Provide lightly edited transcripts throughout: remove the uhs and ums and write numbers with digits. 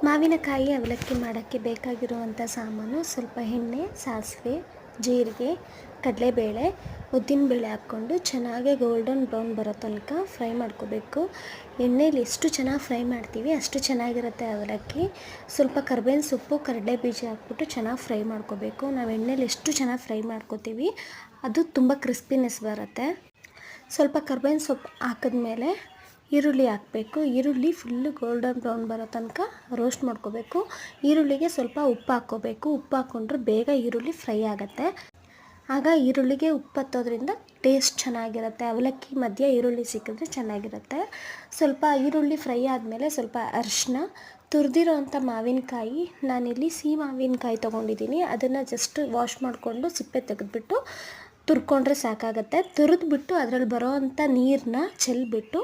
ಮಾವಿನಕಾಯಿ ಅವಲಕ್ಕಿ ಮಾಡೋಕ್ಕೆ ಬೇಕಾಗಿರುವಂಥ ಸಾಮಾನು ಸ್ವಲ್ಪ ಎಣ್ಣೆ, ಸಾಸಿವೆ, ಜೀರಿಗೆ, ಕಡಲೆಬೇಳೆ, ಉದ್ದಿನಬೇಳೆ ಹಾಕ್ಕೊಂಡು ಚೆನ್ನಾಗಿ ಗೋಲ್ಡನ್ ಬ್ರೌನ್ ಬರೋ ತನಕ ಫ್ರೈ ಮಾಡ್ಕೋಬೇಕು. ಎಣ್ಣೆಲಿ ಎಷ್ಟು ಚೆನ್ನಾಗಿ ಫ್ರೈ ಮಾಡ್ತೀವಿ ಅಷ್ಟು ಚೆನ್ನಾಗಿರುತ್ತೆ ಅವಲಕ್ಕಿ. ಸ್ವಲ್ಪ ಕರ್ಬೇವಿನ ಸೊಪ್ಪು, ಕಡಲೆ ಬೀಜ ಹಾಕ್ಬಿಟ್ಟು ಚೆನ್ನಾಗಿ ಫ್ರೈ ಮಾಡ್ಕೋಬೇಕು. ನಾವು ಎಣ್ಣೆಲಿ ಎಷ್ಟು ಚೆನ್ನಾಗಿ ಫ್ರೈ ಮಾಡ್ಕೋತೀವಿ ಅದು ತುಂಬ ಕ್ರಿಸ್ಪಿನೆಸ್ ಬರುತ್ತೆ. ಸ್ವಲ್ಪ ಕರ್ಬೇವಿನ ಸೊಪ್ಪು ಹಾಕಿದ್ಮೇಲೆ ಈರುಳ್ಳಿ ಹಾಕಬೇಕು. ಈರುಳ್ಳಿ ಫುಲ್ಲು ಗೋಲ್ಡನ್ ಬ್ರೌನ್ ಬರೋ ತನಕ ರೋಸ್ಟ್ ಮಾಡ್ಕೋಬೇಕು. ಈರುಳ್ಳಿಗೆ ಸ್ವಲ್ಪ ಉಪ್ಪು ಹಾಕ್ಕೋಬೇಕು. ಉಪ್ಪು ಹಾಕ್ಕೊಂಡ್ರೆ ಬೇಗ ಈರುಳ್ಳಿ ಫ್ರೈ ಆಗುತ್ತೆ. ಆಗ ಈರುಳ್ಳಿಗೆ ಉಪ್ಪು ಹತ್ತೋದ್ರಿಂದ ಟೇಸ್ಟ್ ಚೆನ್ನಾಗಿರುತ್ತೆ. ಅವಲಕ್ಕಿ ಮಧ್ಯೆ ಈರುಳ್ಳಿ ಸಿಕ್ಕಿದ್ರೆ ಚೆನ್ನಾಗಿರುತ್ತೆ. ಸ್ವಲ್ಪ ಈರುಳ್ಳಿ ಫ್ರೈ ಆದಮೇಲೆ ಸ್ವಲ್ಪ ಅರಿಶಿನ, ತುರಿದಿರೋವಂಥ ಮಾವಿನಕಾಯಿ, ನಾನಿಲ್ಲಿ ಸಿಹಿ ಮಾವಿನಕಾಯಿ ತೊಗೊಂಡಿದ್ದೀನಿ. ಅದನ್ನು ಜಸ್ಟ್ ವಾಶ್ ಮಾಡಿಕೊಂಡು ಸಿಪ್ಪೆ ತೆಗೆದುಬಿಟ್ಟು ತುರ್ಕೊಂಡ್ರೆ ಸಾಕಾಗುತ್ತೆ. ತುರಿದ್ಬಿಟ್ಟು ಅದರಲ್ಲಿ ಬರೋವಂಥ ನೀರನ್ನ ಚೆಲ್ಬಿಟ್ಟು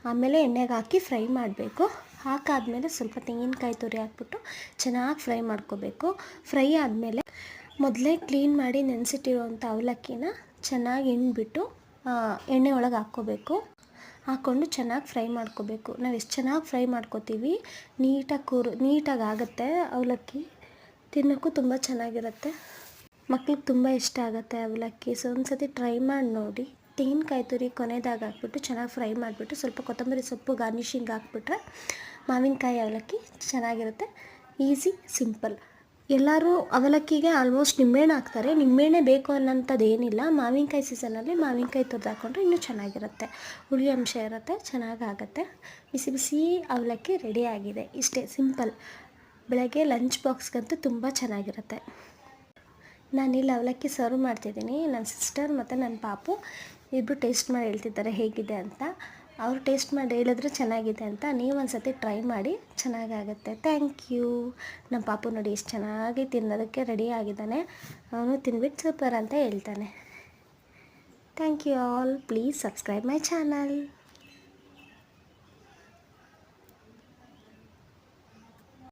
ಆಮೇಲೆ ಎಣ್ಣೆಗೆ ಹಾಕಿ ಫ್ರೈ ಮಾಡಬೇಕು. ಹಾಕಾದ್ಮೇಲೆ ಸ್ವಲ್ಪ ತೆಂಗಿನಕಾಯಿ ತುರಿ ಹಾಕ್ಬಿಟ್ಟು ಚೆನ್ನಾಗಿ ಫ್ರೈ ಮಾಡ್ಕೋಬೇಕು. ಫ್ರೈ ಆದಮೇಲೆ ಮೊದಲೇ ಕ್ಲೀನ್ ಮಾಡಿ ನೆನೆಸಿಟ್ಟಿರುವಂಥ ಅವಲಕ್ಕಿನ ಚೆನ್ನಾಗಿ ಹಿಂಡ್ಬಿಟ್ಟು ಎಣ್ಣೆ ಒಳಗೆ ಹಾಕ್ಕೋಬೇಕು. ಹಾಕ್ಕೊಂಡು ಚೆನ್ನಾಗಿ ಫ್ರೈ ಮಾಡ್ಕೋಬೇಕು. ನಾವು ಎಷ್ಟು ಚೆನ್ನಾಗಿ ಫ್ರೈ ಮಾಡ್ಕೋತೀವಿ ನೀಟಾಗಿ ಆಗುತ್ತೆ. ಅವಲಕ್ಕಿ ತಿನ್ನೋಕ್ಕೂ ತುಂಬ ಚೆನ್ನಾಗಿರುತ್ತೆ. ಮಕ್ಳಿಗೆ ತುಂಬ ಇಷ್ಟ ಆಗುತ್ತೆ ಅವಲಕ್ಕಿ. ಸೊ ಒಂದು ಸತಿ ಟ್ರೈ ಮಾಡಿ ನೋಡಿ. ತೆಂಗಿನಕಾಯಿ ತುರಿ ಕೊನೆದಾಗ ಹಾಕ್ಬಿಟ್ಟು ಚೆನ್ನಾಗಿ ಫ್ರೈ ಮಾಡಿಬಿಟ್ಟು ಸ್ವಲ್ಪ ಕೊತ್ತಂಬರಿ ಸೊಪ್ಪು ಗಾರ್ನಿಷಿಂಗ್ ಹಾಕ್ಬಿಟ್ರೆ ಮಾವಿನಕಾಯಿ ಅವಲಕ್ಕಿ ಚೆನ್ನಾಗಿರುತ್ತೆ. Easy, simple. ಎಲ್ಲರೂ ಅವಲಕ್ಕಿಗೆ ಆಲ್ಮೋಸ್ಟ್ ನಿಂಬೆಹಣ್ಣು ಹಾಕ್ತಾರೆ. ನಿಂಬೆಹಣ್ಣೆ ಬೇಕು ಅನ್ನೋಂಥದ್ದು ಏನಿಲ್ಲ. ಮಾವಿನಕಾಯಿ ಸೀಸನಲ್ಲಿ ಮಾವಿನಕಾಯಿ ತುರಿದು ಹಾಕ್ಕೊಂಡ್ರೆ ಇನ್ನೂ ಚೆನ್ನಾಗಿರುತ್ತೆ. ಹುಳಿ ಅಂಶ ಇರುತ್ತೆ, ಚೆನ್ನಾಗಾಗುತ್ತೆ. ಬಿಸಿ ಬಿಸಿ ಅವಲಕ್ಕಿ ರೆಡಿಯಾಗಿದೆ. ಇಷ್ಟೇ, ಸಿಂಪಲ್. ಬೆಳಗ್ಗೆ ಲಂಚ್ ಬಾಕ್ಸ್ಗಂತೂ ತುಂಬ ಚೆನ್ನಾಗಿರುತ್ತೆ. ನಾನಿಲ್ಲಿ ಅವಲಕ್ಕಿ ಸರ್ವ್ ಮಾಡ್ತಿದ್ದೀನಿ. ನನ್ನ ಸಿಸ್ಟರ್ ಮತ್ತು ನನ್ನ ಪಾಪು ಇಬ್ಬರು ಟೇಸ್ಟ್ ಮಾಡಿ ಹೇಳ್ತಿದ್ದಾರೆ ಹೇಗಿದೆ ಅಂತ. ಅವರು ಟೇಸ್ಟ್ ಮಾಡಿ ಹೇಳಿದ್ರೆ ಚೆನ್ನಾಗಿದೆ ಅಂತ. ನೀವು ಒಂದು ಸತಿ ಟ್ರೈ ಮಾಡಿ, ಚೆನ್ನಾಗಾಗುತ್ತೆ. Thank you. ನಮ್ಮ ಪಾಪು ನೋಡಿ ಎಷ್ಟು ಚೆನ್ನಾಗಿ ತಿನ್ನೋದಕ್ಕೆ ರೆಡಿ ಆಗಿದ್ದಾನೆ. ಅವನು ತಿಂದ್ಬಿಟ್ಟು ಸೂಪರ್ ಅಂತ ಹೇಳ್ತಾನೆ. Thank you all. Please subscribe my channel.